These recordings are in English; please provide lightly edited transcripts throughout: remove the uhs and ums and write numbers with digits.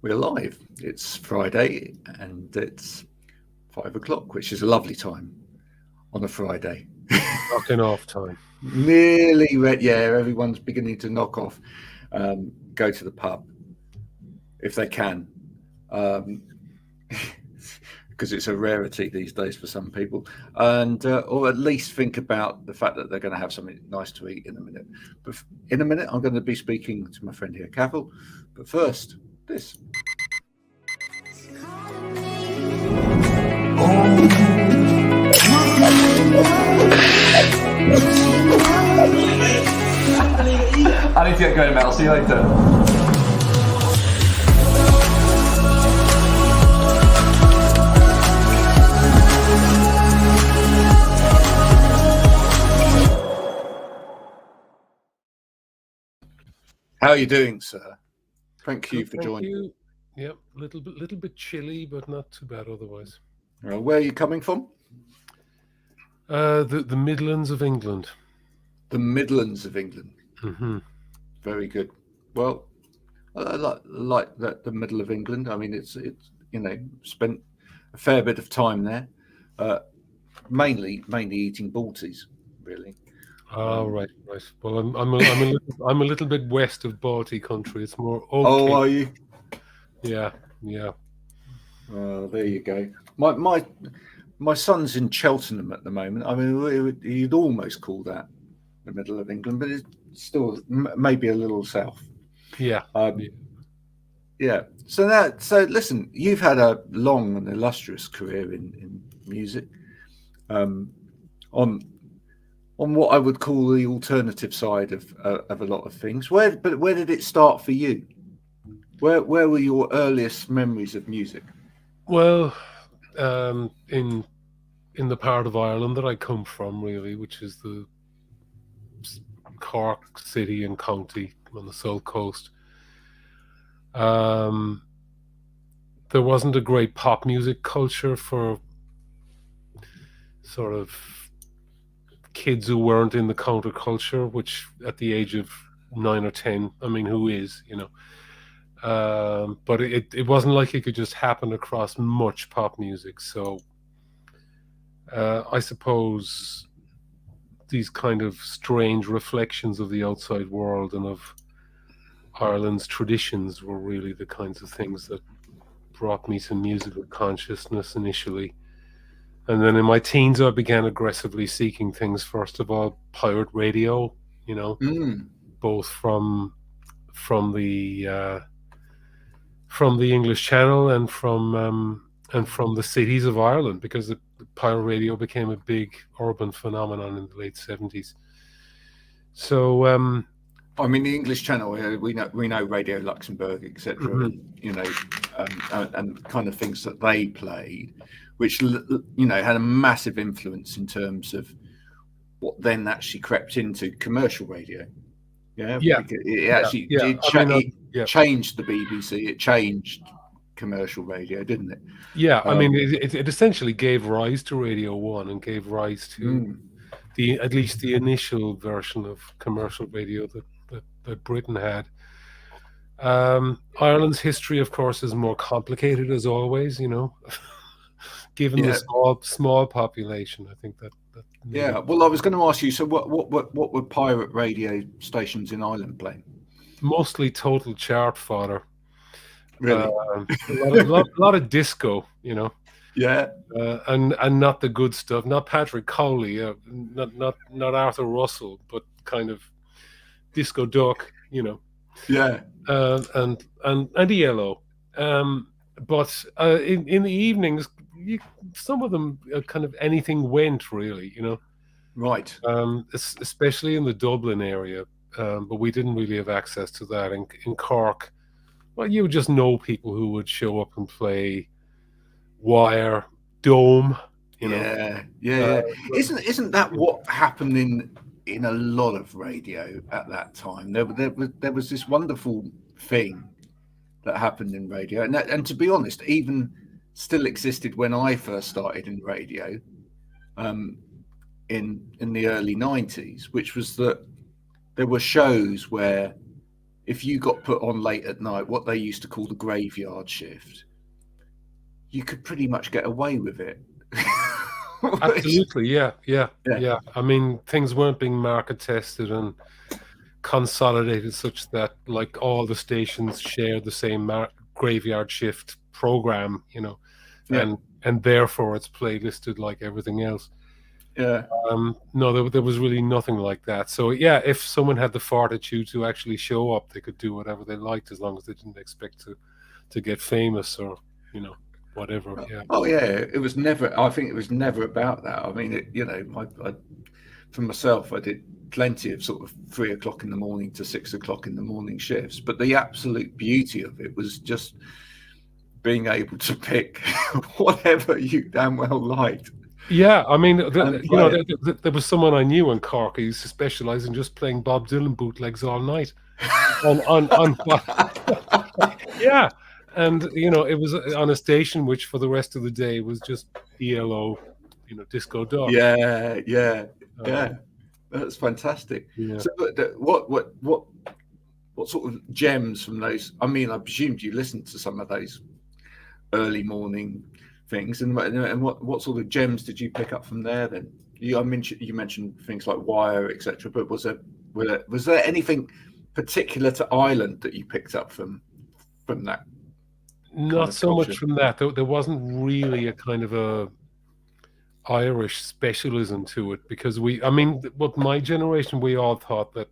We're live. It's Friday and it's 5 o'clock, which is a lovely time on a Friday. Knocking off time. Nearly red. Yeah, everyone's beginning to knock off. Go to the pub if they can, because it's a rarity these days for some people, and or at least think about the fact that they're going to have something nice to eat in a minute. But in a minute, I'm going to be speaking to my friend here, Cathal. But first, this. I need to get going, Mel. See you later. How are you doing, sir? Thank you for joining. You. Yep, little bit chilly, but not too bad otherwise. Where are you coming from? The Midlands of England. The Midlands of England. Mm-hmm. Very good. Well, I like that, the middle of England. I mean, it's spent a fair bit of time there, mainly eating Balties, really. Oh, right. Well, I'm a little bit west of Balti country. It's more. Okay. Oh, are you? Yeah. Oh, there you go. My son's in Cheltenham at the moment. I mean, you'd almost call that the middle of England, but it's still maybe a little south. Yeah. Yeah. So listen, you've had a long and illustrious career in music, on what I would call the alternative side of a lot of things. Where did it start for you? Where were your earliest memories of music? Well, in the part of Ireland that I come from, really, which is the Cork city and county on the south coast, there wasn't a great pop music culture for sort of kids who weren't in the counterculture, which at the age of 9 or 10, I mean, who is, but it wasn't like it could just happen across much pop music. So I suppose these kind of strange reflections of the outside world and of Ireland's traditions were really the kinds of things that brought me to musical consciousness initially. And then in my teens, I began aggressively seeking things. First of all, pirate radio, both from the English Channel and from the cities of Ireland, because the pirate radio became a big urban phenomenon in the late 70s. So, I mean, the English Channel, we know Radio Luxembourg, etc. Mm-hmm. and kind of things that they played, which had a massive influence in terms of what then actually crept into commercial radio. It actually changed the BBC. It changed commercial radio, didn't it? Yeah, I mean, it essentially gave rise to Radio 1 and gave rise to at least the initial version of commercial radio that Britain had. Ireland's history, of course, is more complicated as always, given the small population. I think that yeah. Well, I was going to ask you. So, what were pirate radio stations in Ireland playing? Mostly total chart fodder. Really, a lot of disco, Yeah, and not the good stuff. Not Patrick Cowley, not Arthur Russell, but kind of disco duck, Yeah, and ELO. But in the evenings, some of them kind of anything went, really, Right. Especially in the Dublin area, but we didn't really have access to that. In Cork, well, you would just know people who would show up and play Wire, Dome, Yeah. Isn't that what happened in a lot of radio at that time? There was this wonderful thing that happened in radio, and to be honest, even still existed when I first started in radio, in the early 90s, which was that there were shows where if you got put on late at night, what they used to call the graveyard shift, you could pretty much get away with it. Absolutely, yeah. I mean, things weren't being market tested and consolidated such that like all the stations shared the same graveyard shift program, you know, and therefore it's playlisted like everything else. No, there was really nothing like that. So yeah, if someone had the fortitude to actually show up, they could do whatever they liked as long as they didn't expect to get famous or, you know, whatever. It was never, I think it was never about that. I mean, you know, I for myself, I did plenty of sort of 3 o'clock in the morning to 6 o'clock in the morning shifts, but the absolute beauty of it was just being able to pick whatever you damn well liked. Yeah, I mean, there was someone I knew in Cork who used to specialise in just playing Bob Dylan bootlegs all night. Yeah, and you know, it was on a station which for the rest of the day was just ELO, you know, disco dog. Yeah. That's fantastic. Yeah. So, what sort of gems from those? I mean, I presumed you listened to some of those early morning things, and what sort of gems did you pick up from there? Then you mentioned things like Wire, etc. But was there anything particular to Ireland that you picked up from that? Not so much from that. There wasn't really a kind of a Irish specialism to it, because with my generation, we all thought that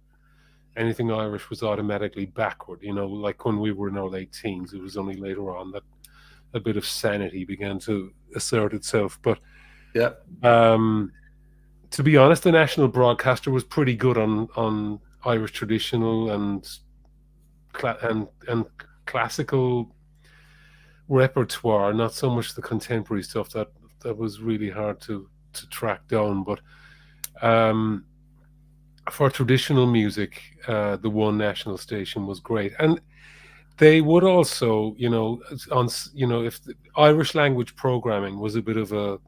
anything Irish was automatically backward. You know, like when we were in our late teens, it was only later on that a bit of sanity began to assert itself. But to be honest, the national broadcaster was pretty good on Irish traditional and classical repertoire, not so much the contemporary stuff that was really hard to track down. But for traditional music, the one national station was great, and they would also, you know, if the Irish language programming was a bit of a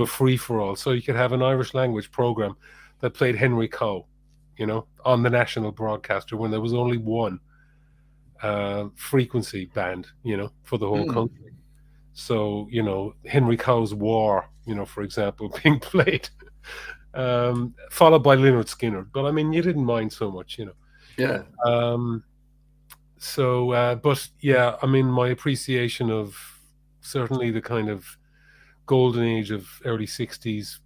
free for all. So you could have an Irish language program that played Henry Coe, you know, on the national broadcaster when there was only one frequency band, you know, for the whole country. So, you know, Henry Coe's War, you know, for example, being played, followed by Lynyrd Skynyrd. But I mean, you didn't mind so much, you know. Yeah. But yeah, I mean, my appreciation of certainly the kind of golden age of early 60s,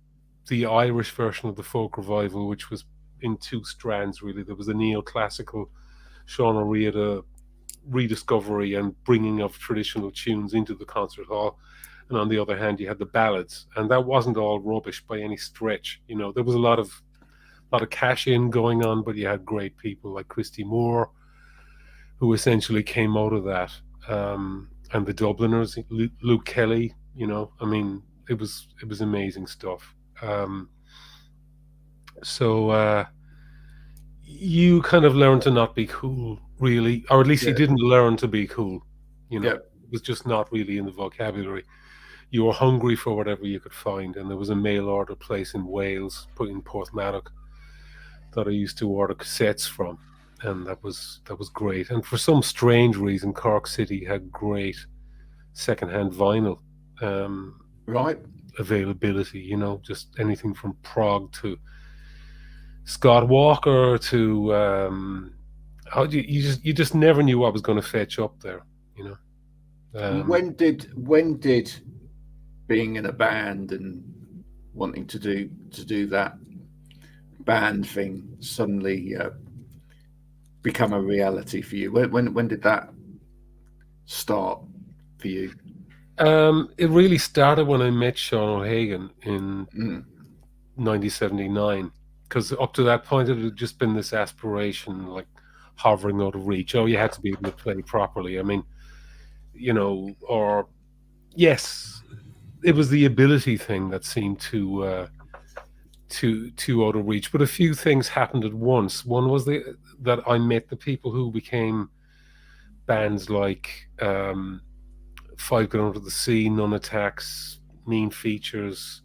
the Irish version of the folk revival, which was in two strands, really. There was a neoclassical Sean O'Riordan rediscovery and bringing of traditional tunes into the concert hall, and on the other hand, you had the ballads, and that wasn't all rubbish by any stretch. You know, there was a lot of cash in going on, but you had great people like Christy Moore, who essentially came out of that, and the Dubliners, Luke Kelly. You know, I mean, it was amazing stuff. So you kind of learned to not be cool, really, or at least you didn't learn to be cool. You know, it was just not really in the vocabulary. You were hungry for whatever you could find, and there was a mail order place in Wales, put in Porthmadog, that I used to order cassettes from, and that was great. And for some strange reason, Cork City had great secondhand vinyl availability. You know, just anything from prog to Scott Walker to you just never knew what was going to fetch up there. You know, when did being in a band and wanting to do that band thing suddenly become a reality for you? When did that start for you? It really started when I met Sean O'Hagan in 1979, because up to that point it had just been this aspiration, like hovering out of reach. Oh, you had to be able to play properly. I mean, you know, or yes, it was the ability thing that seemed too out of reach. But a few things happened at once. One was that I met the people who became bands like Five Got Under the Sea, None Attacks, Mean Features,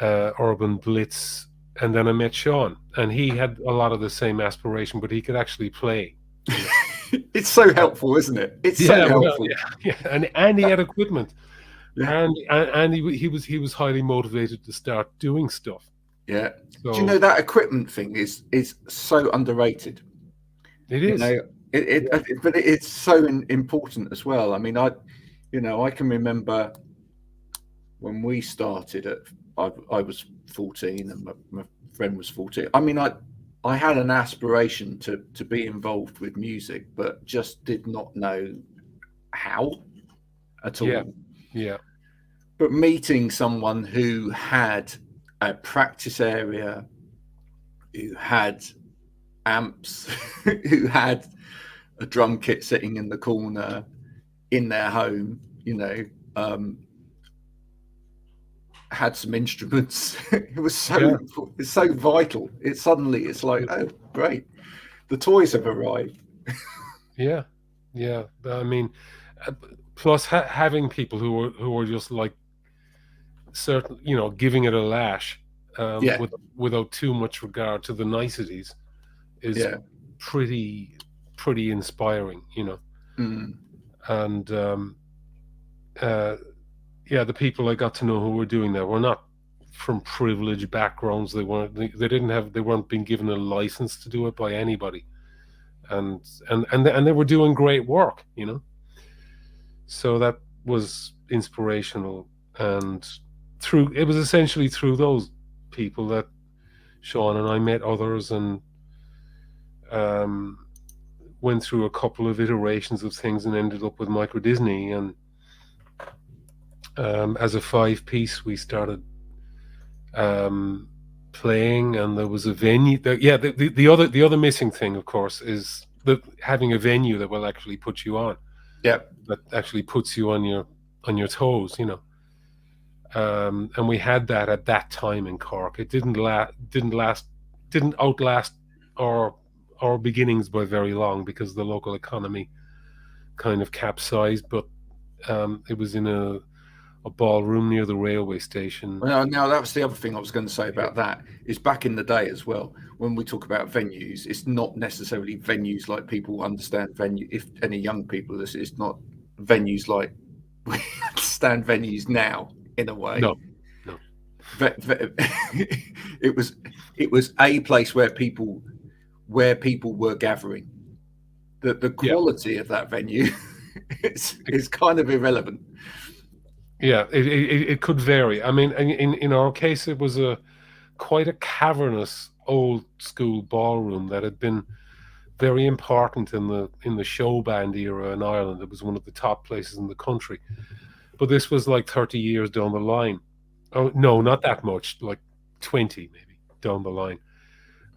Urban Blitz, And then I met Sean, and he had a lot of the same aspiration, but he could actually play. It's so helpful, isn't it? It's so helpful. And he had equipment, and he was highly motivated to start doing stuff. Yeah. So, do you know that equipment thing is so underrated? It is. But it's so important as well. I mean, I can remember when we started I was 14 and my friend was 14. I mean, I had an aspiration to be involved with music, but just did not know how at all. Yeah. But meeting someone who had a practice area, who had amps, who had a drum kit sitting in the corner in their home, had some instruments. It was it's so vital. It's like, oh great, the toys have arrived. Yeah. I mean, plus having people who are just like certain, giving it a lash, without too much regard to the niceties, is pretty inspiring, And the people I got to know who were doing that were not from privileged backgrounds. They weren't being given a license to do it by anybody, and they were doing great work, So that was inspirational, and it was essentially through those people that Sean and I met others, and went through a couple of iterations of things and ended up with Microdisney. And as a 5-piece, we started playing, and there was a venue. The other missing thing, of course, is having a venue that will actually put you on. Yeah, that actually puts you on your toes, and we had that at that time in Cork. It didn't outlast our beginnings by very long, because the local economy kind of capsized. But it was in a ballroom near the railway station. Well, now that was the other thing I was going to say about that, is back in the day as well, when we talk about venues, it's not necessarily venues like people understand venue. If any young people, it's not venues like we understand venues now, in a way. No. It was a place where people were gathering. The quality of that venue is kind of irrelevant. Yeah, it could vary. I mean, in our case, it was quite a cavernous old school ballroom that had been very important in the show band era in Ireland. It was one of the top places in the country. But this was like 30 years down the line. Oh no, not that much, like 20 maybe down the line.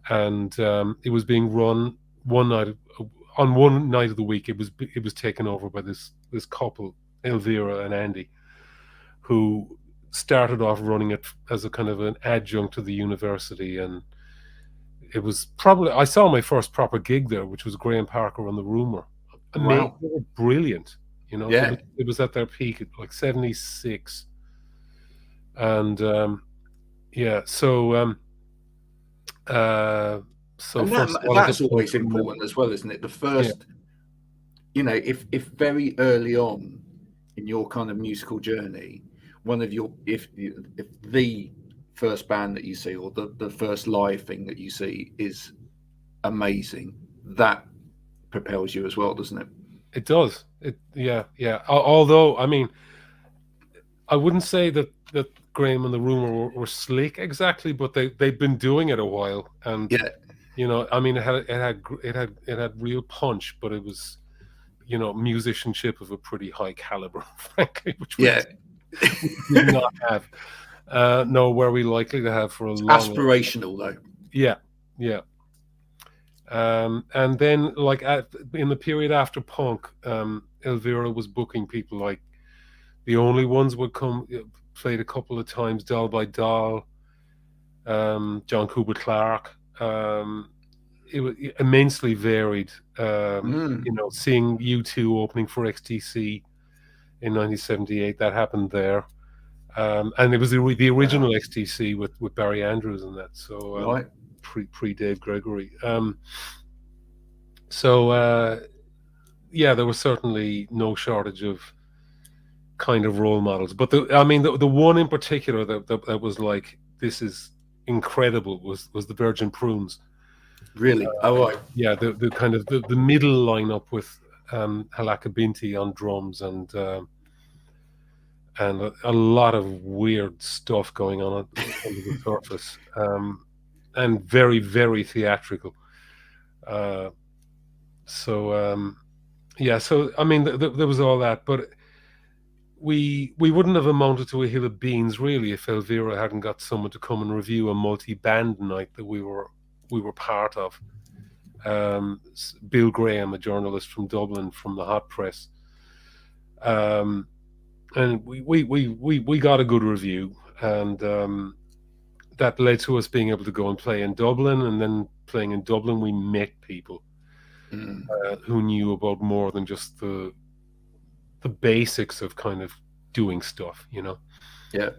And it was being run one night of the week. It was taken over by this couple, Elvira and Andy, who started off running it as a kind of an adjunct to the university. And it was probably, I saw my first proper gig there, which was Graham Parker and the Rumour. Wow. They were brilliant, It was at their peak at like 76. And so that's always important as well, isn't it? The first, if very early on in your kind of musical journey, one of your, if the first band that you see, or the first live thing that you see is amazing, that propels you as well, doesn't it? It does. Although, I mean, I wouldn't say that Graham and the Rumour were slick exactly, but they've been doing it a while, and I mean, it had real punch, but it was, musicianship of a pretty high caliber, frankly, which we did not have. Were we likely to have for a long aspirational though. Yeah. And then, like, in the period after punk, Elvira was booking people like The Only Ones would come, played a couple of times, Doll by Doll, John Cooper Clarke. It was immensely varied. Seeing U2 opening for XTC in 1978, that happened there. And it was the original XTC with Barry Andrews and that. So right. pre Dave Gregory. So there was certainly no shortage of kind of role models. But the one in particular that was like, this is incredible was the Virgin Prunes. Really? Right. Yeah, the kind of the middle lineup with Halaka Binti on drums and a lot of weird stuff going on under the surface, and very, very theatrical. So I mean, there was all that, but we wouldn't have amounted to a hill of beans really if Elvira hadn't got someone to come and review a multi-band night that we were part of. Bill Graham, a journalist from Dublin from the Hot Press, and we got a good review, and that led to us being able to go and play in Dublin, and then playing in Dublin we met people who knew about more than just the basics of kind of doing stuff, you know. Yeah.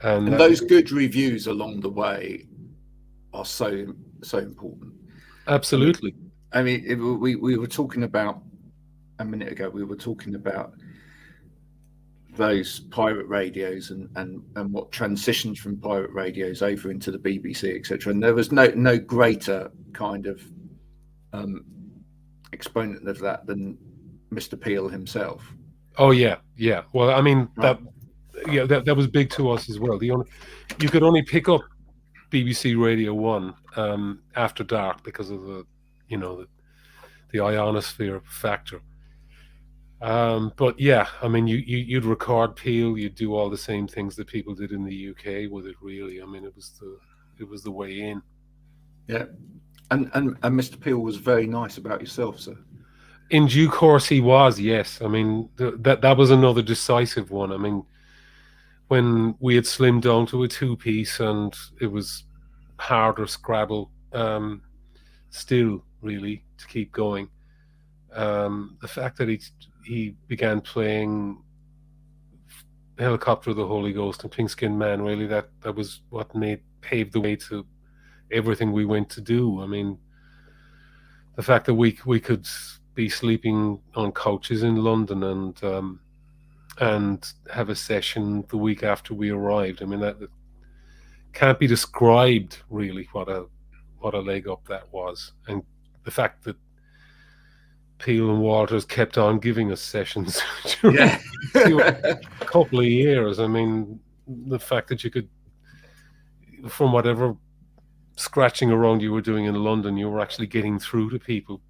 And those good reviews along the way are so important. Absolutely. I mean, we were talking about a minute ago, we were talking about those pirate radios and what transitions from pirate radios over into the BBC, etc. And there was no greater kind of exponent of that than Mr. Peel himself. Oh yeah. Well, I mean, that was big to us as well. You could only pick up BBC Radio 1 after dark because of the ionosphere factor. But yeah, I mean, you'd record Peel, you'd do all the same things that people did in the UK with it. Really, I mean, it was the way in. Yeah, and Mr. Peel was very nice about yourself, sir. In due course, he was. Yes, I mean that was another decisive one. I mean, when we had slimmed down to a 2-piece and it was harder Scrabble, still really to keep going. The fact that he began playing Helicopter of the Holy Ghost and Pink Skin Man, really that was what paved the way to everything we went to do. I mean, the fact that we could be sleeping on couches in London and have a session the week after we arrived. I mean, that can't be described really what a leg up that was. And the fact that Peel and Walters kept on giving us sessions during a couple of years. I mean, the fact that you could, from whatever scratching around you were doing in London, you were actually getting through to people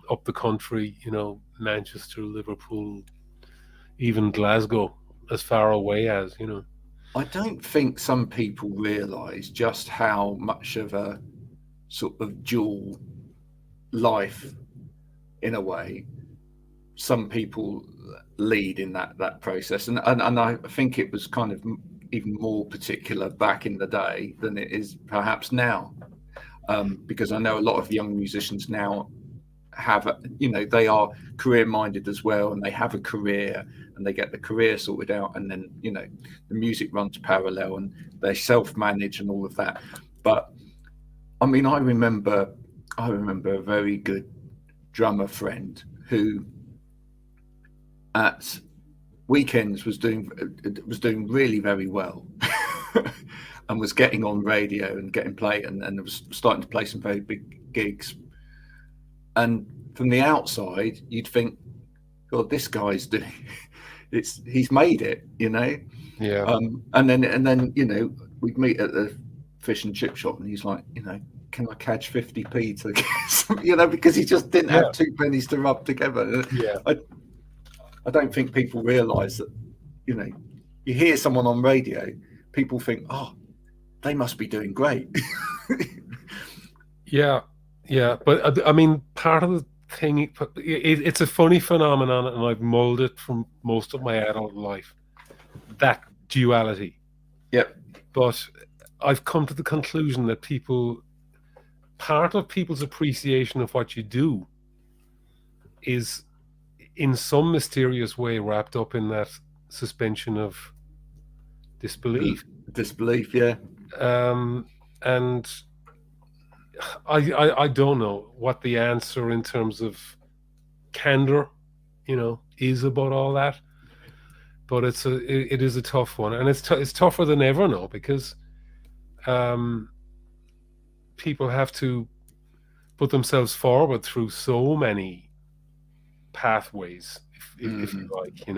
up the country, you know, Manchester, Liverpool, even Glasgow, as far away as, you know. I don't think some people realise just how much of a sort of dual life, in a way, some people lead in that process, and I think it was kind of even more particular back in the day than it is perhaps now, because I know a lot of young musicians now have, they are career minded as well, and they have a career and they get the career sorted out, and then the music runs parallel and they self-manage and all of that. But I mean, I remember a very good drummer friend who at weekends was doing really very well and was getting on radio and getting played and was starting to play some very big gigs. And from the outside, you'd think, God, this guy's doing he's made it, Yeah. And then we'd meet at the fish and chip shop, and he's like, can I catch 50p to get some, because he just didn't have 2 pennies to rub together. Yeah. I don't think people realise that, you hear someone on radio, people think, oh, they must be doing great. Yeah. But I mean, part of the thing, it's a funny phenomenon, and I've molded it from most of my adult life, that duality. Yep. But I've come to the conclusion that part of people's appreciation of what you do is in some mysterious way wrapped up in that suspension of disbelief. Disbelief, yeah. And I don't know what the answer in terms of candor, is about all that. But it is a tough one, and it's tougher than ever now, because people have to put themselves forward through so many pathways, if you like,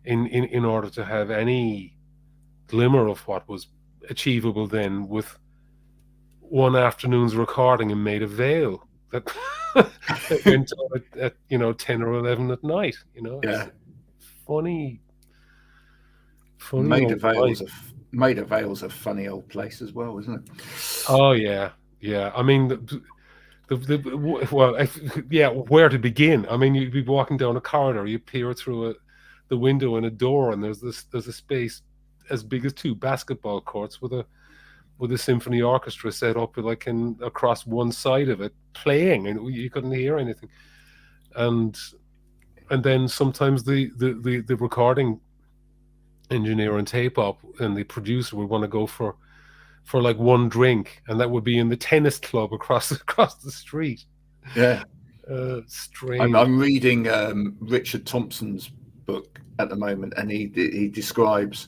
in order to have any glimmer of what was achievable then with one afternoon's recording in Maida Vale that, that went on at 10 or 11 at night. Yeah. Funny. Maida Vale's a funny old place as well, isn't it? Oh yeah. I mean, where to begin? I mean, you'd be walking down a corridor, you peer through the window in a door, and there's a space as big as 2 basketball courts with a symphony orchestra set up across one side of it playing, and you couldn't hear anything. And then sometimes the recording engineer and tape op and the producer would want to go for like one drink, and that would be in the tennis club across the street. Yeah. Strange. I'm reading Richard Thompson's book at the moment, and he describes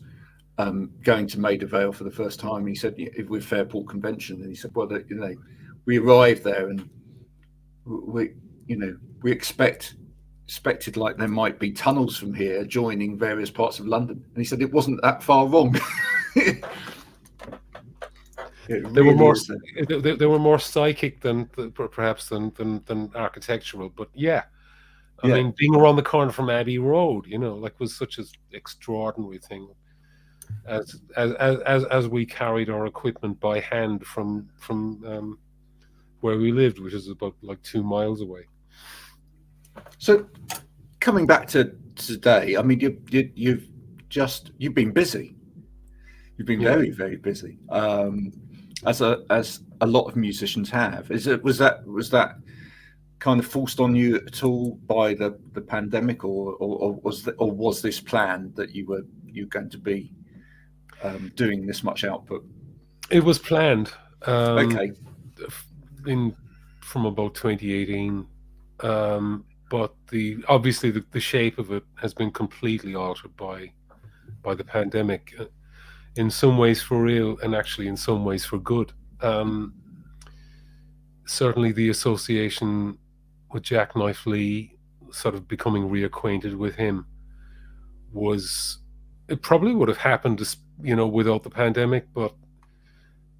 going to Maida Vale for the first time. He said with Fairport Convention, and he said, well, we arrived there and we expected like there might be tunnels from here joining various parts of London, and he said it wasn't that far wrong. They were more psychic than perhaps than architectural, but yeah. I mean, being around the corner from Abbey Road, was such an extraordinary thing. As we carried our equipment by hand from where we lived, which is about like 2 miles away. So, coming back to today, I mean, you've been busy. You've been very, very busy, as a lot of musicians have. Was that kind of forced on you at all by the pandemic, or was this planned that you were going to be doing this much output? It was planned. Okay. From about 2018, but obviously the shape of it has been completely altered by the pandemic. In some ways for real, and actually in some ways for good. Certainly the association with Jacknife Lee, sort of becoming reacquainted with him, it probably would have happened, without the pandemic, but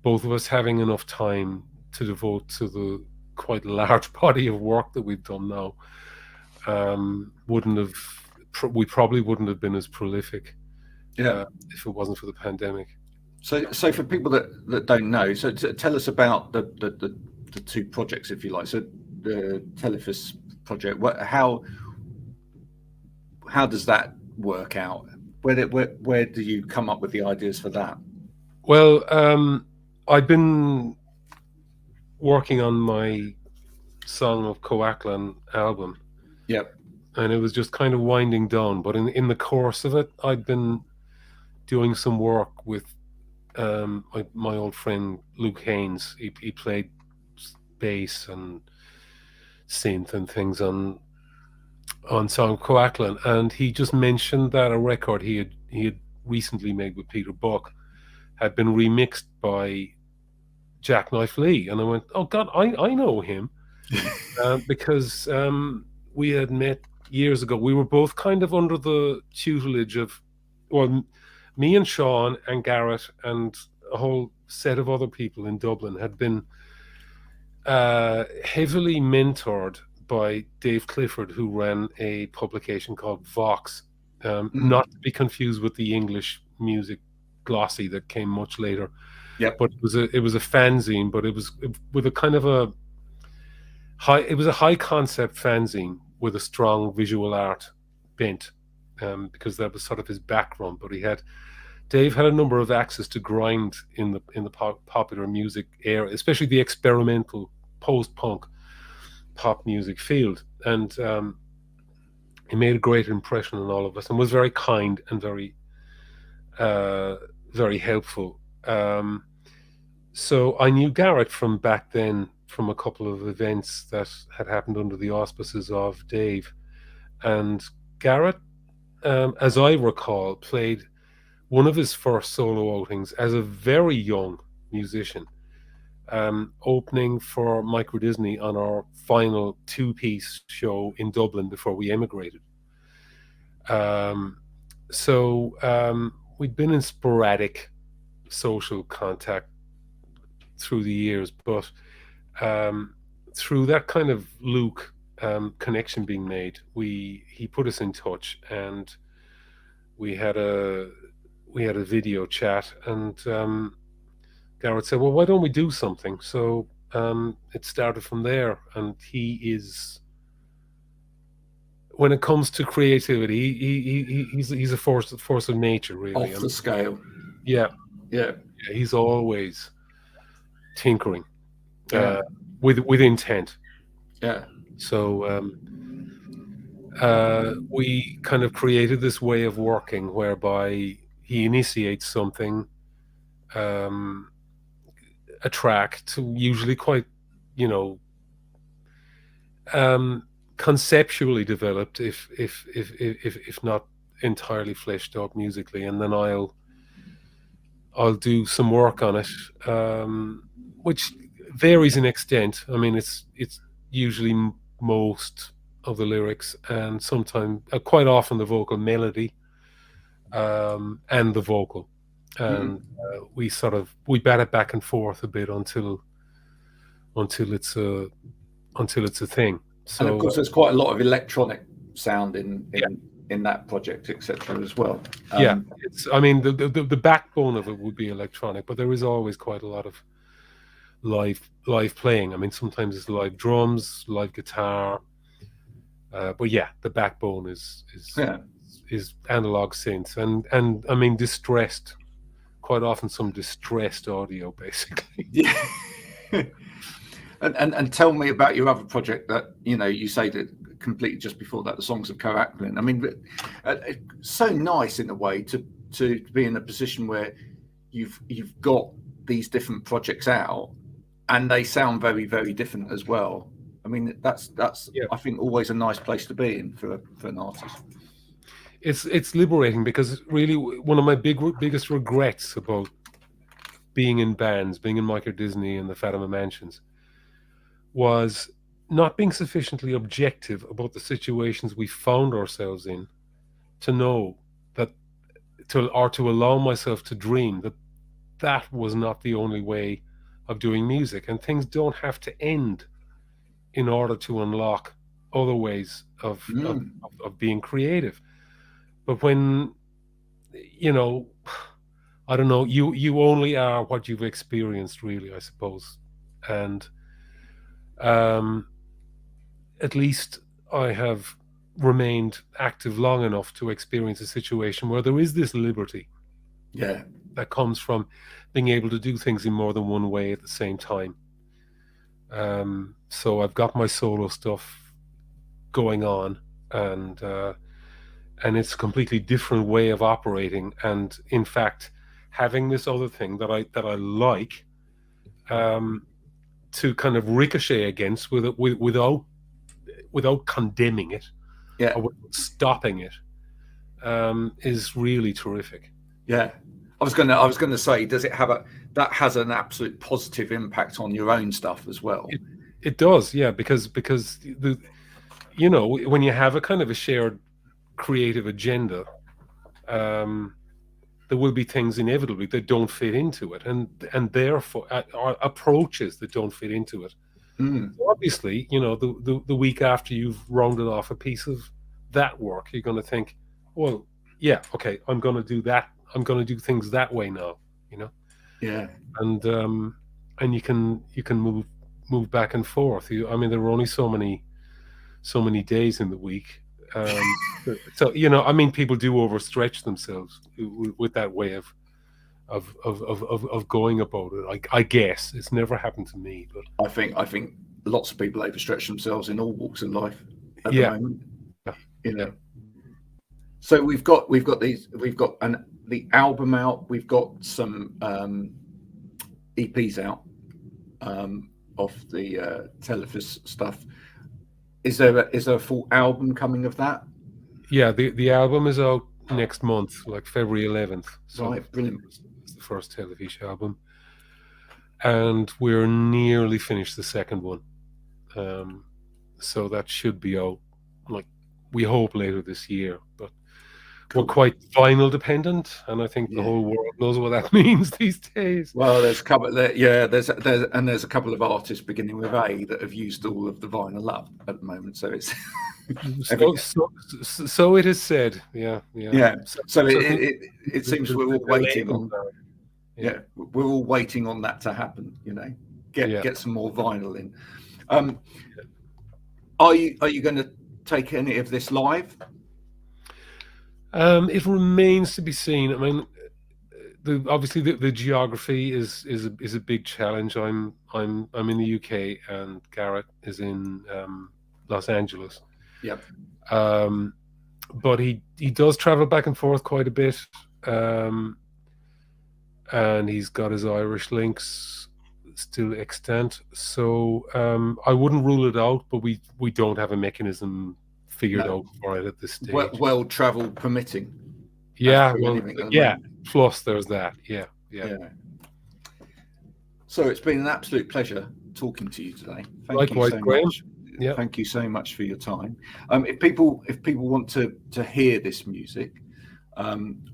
both of us having enough time to devote to the quite large body of work that we've done now, we probably wouldn't have been as prolific. If it wasn't for the pandemic. So for people that don't know, so tell us about the 2 projects, if you like. So the Telefis project, how does that work out? Where do you come up with the ideas for that? Well, I've been working on my Song of Co-Aklan album. Yep. And it was just kind of winding down, but in the course of it, I'd been doing some work with my old friend Luke Haynes. He played bass and synth and things on Song of Co-Aklan, and he just mentioned that a record he had recently made with Peter Buck had been remixed by Jacknife Lee, and I went, oh God, I know him. Because we had met years ago. We were both kind of under the tutelage of, well, me and Sean and Garret and a whole set of other people in Dublin had been heavily mentored by Dave Clifford, who ran a publication called Vox, not to be confused with the English music glossy that came much later. Yeah, but it was a fanzine, but it was with a kind of a high concept fanzine with a strong visual art bent, because that was sort of his background. But Dave had a number of axes to grind in the popular music era, especially the experimental post-punk pop music field, and he made a great impression on all of us, and was very kind and very very helpful. So I knew Garret from back then, from a couple of events that had happened under the auspices of Dave. And Garret, as I recall, played one of his first solo outings as a very young musician, opening for Microdisney on our final two-piece show in Dublin before we emigrated. We'd been in sporadic social contact through the years, but through that kind of Luke connection being made, he put us in touch, and we had a video chat, and Garret said, well, why don't we do something? So it started from there, and he is, when it comes to creativity, he's a force of nature, really. Off the scale. Yeah. He's always tinkering with intent. Yeah. So we kind of created this way of working whereby he initiates something, a track, to usually quite, conceptually developed, if not entirely fleshed out musically, and then I'll do some work on it, which varies in extent. I mean, it's usually most of the lyrics, and sometimes, quite often, the vocal melody, and the vocal, and we bat it back and forth a bit until it's a thing. So, and of course, there's quite a lot of electronic sound in that project, etc. as well. I mean, the backbone of it would be electronic, but there is always quite a lot of live playing. I mean, sometimes it's live drums, live guitar, but the backbone is analog synths, and I mean, distressed, quite often some distressed audio, basically. Yeah. And tell me about your other project that you say that completely just before that, the Songs of Co-Aklan. I mean, so nice in a way to be in a position where you've got these different projects out, and they sound very, very different as well. I mean, that's I think always a nice place to be in for an artist. It's liberating, because really one of my biggest regrets about being in bands, being in Microdisney and the Fatima Mansions, was not being sufficiently objective about the situations we found ourselves in, to know that, to allow myself to dream that was not the only way of doing music, and things don't have to end in order to unlock other ways of being creative. But when, I don't know, you only are what you've experienced, really, I suppose. And at least I have remained active long enough to experience a situation where there is this liberty that comes from being able to do things in more than one way at the same time. So I've got my solo stuff going on, and it's a completely different way of operating, and in fact having this other thing that I like to kind of ricochet against without condemning it, or without stopping it, is really terrific. I was gonna say, does it have that has an absolute positive impact on your own stuff as well? It does, because when you have a kind of a shared creative agenda, there will be things inevitably that don't fit into it, and therefore are approaches that don't fit into it. So obviously, the week after you've rounded off a piece of that work, you're going to think, well, okay, I'm going to do that. I'm going to do things that way now, and you can move back and forth. I mean, there are only so many days in the week. So I mean, people do overstretch themselves with that way of going about it. I guess it's never happened to me, but I think lots of people overstretch themselves in all walks of life at the moment. So we've got the album out. We've got some EPs out of the Telefis stuff. Is there a full album coming of that? Yeah, the album is out next month, like February 11th. So right, brilliant. It's the first Telefis album, and we're nearly finished the second one. So that should be out, like, we hope later this year. But we're quite vinyl dependent, and I think the whole world knows what that means these days. Well, there's a couple. There's a couple of artists beginning with A that have used all of the vinyl up at the moment. So it's so it is said. Yeah. So it seems we're all waiting on. Yeah, we're all waiting on that to happen. You know, get some more vinyl in. Are you going to take any of this live? It remains to be seen. I mean, obviously the geography is a big challenge. I'm in the UK and Garret is in Los Angeles. Yep. But he does travel back and forth quite a bit, and he's got his Irish links still extant. So I wouldn't rule it out, but we don't have a mechanism figured out for it at this stage. Well, travel permitting. Yeah, plus there's that. Yeah. So it's been an absolute pleasure talking to you today. Likewise, Graham. Yeah. Thank you so much for your time. If people want to hear this music,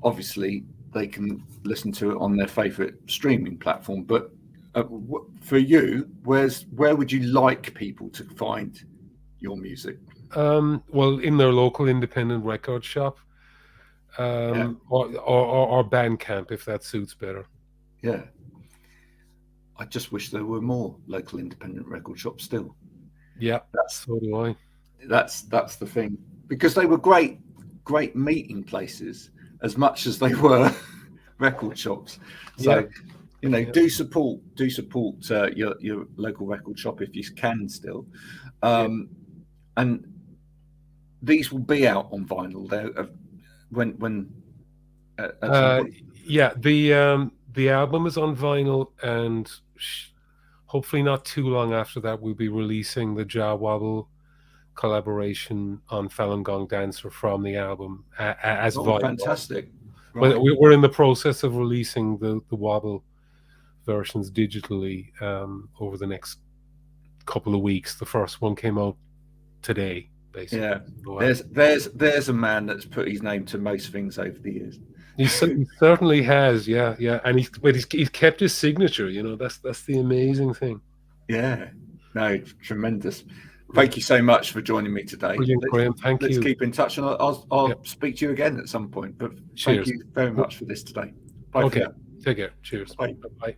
obviously they can listen to it on their favorite streaming platform. But for you, where would you like people to find your music? Well, in their local independent record shop, or Bandcamp, if that suits better. Yeah. I just wish there were more local independent record shops still. Yeah, so do I. That's the thing, because they were great meeting places as much as they were record shops. So do support your local record shop if you can still. And these will be out on vinyl though. The album is on vinyl, and hopefully not too long after that we'll be releasing the Jah Wobble collaboration on Falun Gong Dancer from the album as vinyl. Fantastic. Right. We're in the process of releasing the Wobble versions digitally over the next couple of weeks. The first one came out today, basically. Yeah, there's a man that's put his name to most things over the years. He certainly has, yeah, and he's kept his signature. You know, that's the amazing thing. Yeah, no, tremendous. Thank you so much for joining me today. Brilliant, Graham. Thank you. Let's keep in touch, and I'll speak to you again at some point. But thank you very much for this today. Bye. Okay, take care. Cheers. Bye. Bye.